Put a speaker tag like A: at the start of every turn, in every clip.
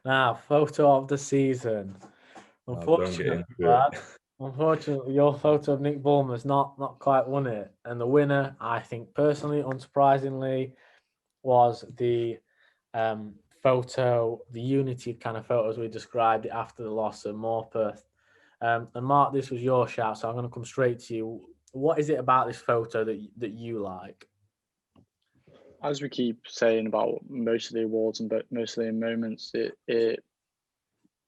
A: Now, photo of the season.
B: Don't get
A: Unfortunately,
B: into
A: Vlad,
B: it.
A: unfortunately, your photo of Nick Ballmer's not quite won it. And the winner, I think personally, unsurprisingly, was the photo, the unity kind of photos we described it after the loss of Morpeth. And Mark, this was your shout, so I'm going to come straight to you. What is it about this photo that you like?
C: As we keep saying about most of the awards and most of the moments, it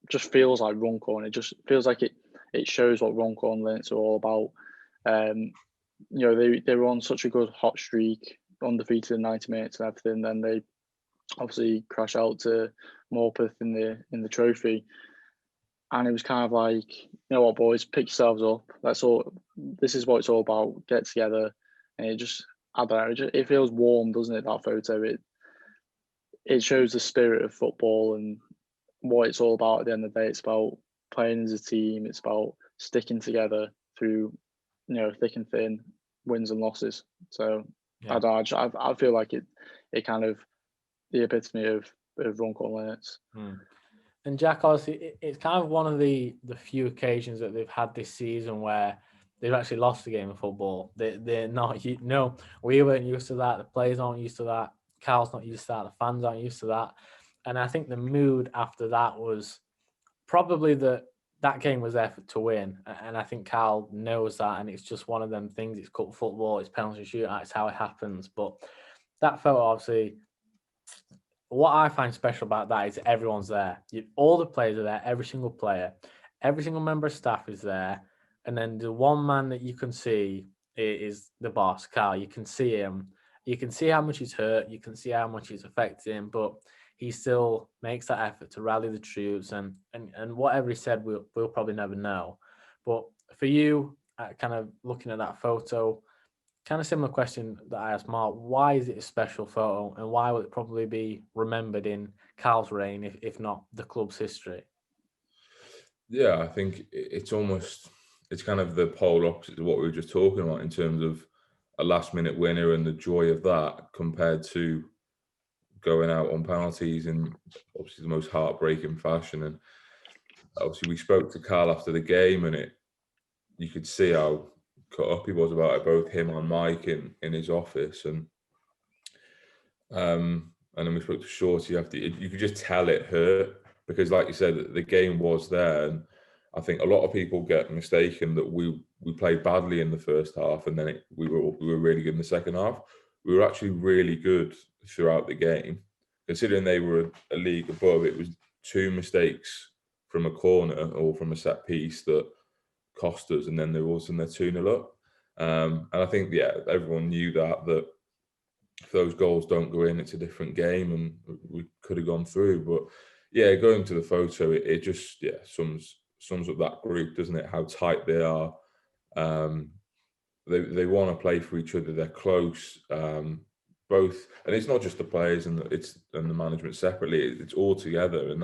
C: just feels like Runcorn. It just feels like it shows what Runcorn Linux are all about. They were on such a good hot streak, undefeated in 90 minutes and everything. Then they obviously crash out to Morpeth in the trophy, and it was kind of like, you know what, boys, pick yourselves up. That's all. This is what it's all about. Get together, and it just, I don't know. It feels warm, doesn't it? That photo. It shows the spirit of football and what it's all about. At the end of the day, it's about playing as a team. It's about sticking together through, thick and thin, wins and losses. So
A: Yeah.
C: I feel like it kind of the epitome of Runcorn Linux.
A: And Jack, obviously, it's kind of one of the few occasions that they've had this season where they've actually lost a game of football. They're not, we weren't used to that. The players aren't used to that. Carl's not used to that. The fans aren't used to that. And I think the mood after that was probably that game was there to win. And I think Carl knows that. And it's just one of them things. It's cup football. It's penalty shootout. It's how it happens. But that photo, obviously, what I find special about that is everyone's there. All the players are there, every single player, every single member of staff is there. And then the one man that you can see is the boss, Carl. You can see him. You can see how much he's hurt. You can see how much he's affected him, but he still makes that effort to rally the troops. And whatever he said, we'll probably never know. But for you, kind of looking at that photo, kind of similar question that I asked Mark. Why is it a special photo, and why will it probably be remembered in Carl's reign, if not the club's history?
B: Yeah, I think it's kind of the polar opposite of what we were just talking about in terms of a last minute winner and the joy of that compared to going out on penalties in obviously the most heartbreaking fashion. And obviously we spoke to Carl after the game, and you could see how cut up he was about it, both him and Mike in his office. And then we spoke to Shorty after. You could just tell it hurt because, like you said, the game was there, and I think a lot of people get mistaken that we played badly in the first half, and then we were really good in the second half. We were actually really good throughout the game, considering they were a league above. It was 2 mistakes from a corner or from a set piece that cost us, and then they're all of a sudden they're 2-0 up. And I think everyone knew that if those goals don't go in, it's a different game, and we could have gone through. But going to the photo, it just sums up that group, doesn't it? How tight they are. They want to play for each other. They're close. Both, and it's not just the players and the management separately. It's all together, and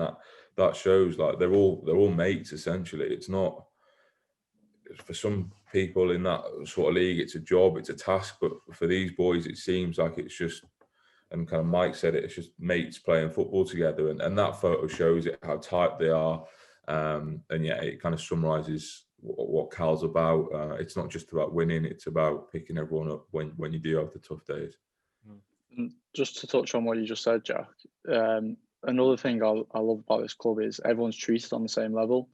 B: that shows like they're all mates essentially. It's not, for some people in that sort of league, it's a job, it's a task, but for these boys, it seems like it's just, and kind of Mike said it's just mates playing football together, and that photo shows it, how tight they are, it kind of summarises what Cal's about. It's not just about winning; it's about picking everyone up when you do have the tough days.
C: Just to touch on what you just said, Jack, another thing I love about this club is everyone's treated on the same level.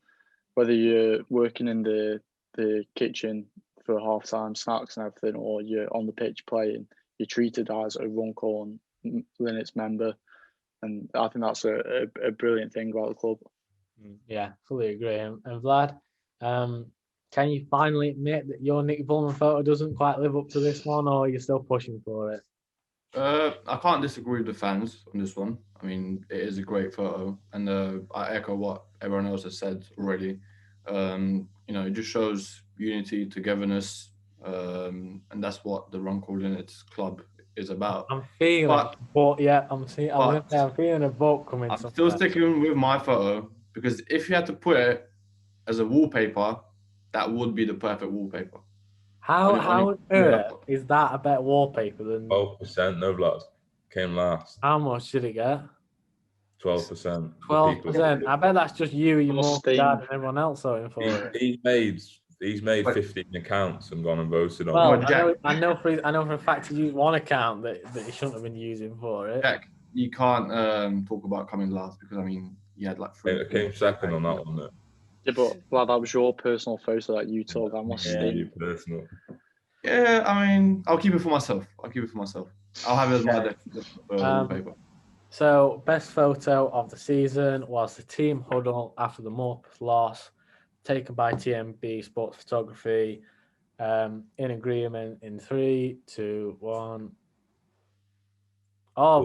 C: Whether you're working in the kitchen for half-time snacks and everything, or you're on the pitch playing, you're treated as a Runcorn Linux member. And I think that's a brilliant thing about the club.
A: Yeah, fully agree. And Vlad, can you finally admit that your Nick Ballmer photo doesn't quite live up to this one, or are you still pushing for it?
D: I can't disagree with the fans on this one. I mean, it is a great photo, and I echo what everyone else has said already. It just shows unity, togetherness, and that's what the Runcorn Linux Club is about.
A: I'm feeling, I'm feeling a vote coming.
D: I'm still sticking with my photo, because if you had to put it as a wallpaper, that would be the perfect wallpaper.
A: How on earth is that a better wallpaper than
B: 12%? No, Vlad came last.
A: How much did it get?
B: 12%.
A: 12%. I bet that's just you, your
C: Well,
A: mum,
C: Sting.
A: dad, and everyone else voting for it.
B: He's made
D: But-
B: 15 accounts and gone and voted on.
A: Well,
B: it.
D: Jack-
A: I know for a fact he used one account that he shouldn't have been using for it.
D: Jack, you can't talk about coming last because I mean you had like 3.
B: It came second on that one. Though.
C: Yeah, but lad, that was your personal photo that you took. That must
A: Yeah.
C: sting.
B: You personal.
D: Yeah, I mean I'll keep it for myself. I'll have it as my paper.
A: So, best photo of the season was the team huddle after the Morpeth loss, taken by TMB Sports Photography. In agreement in 3, 2, 1. Oh,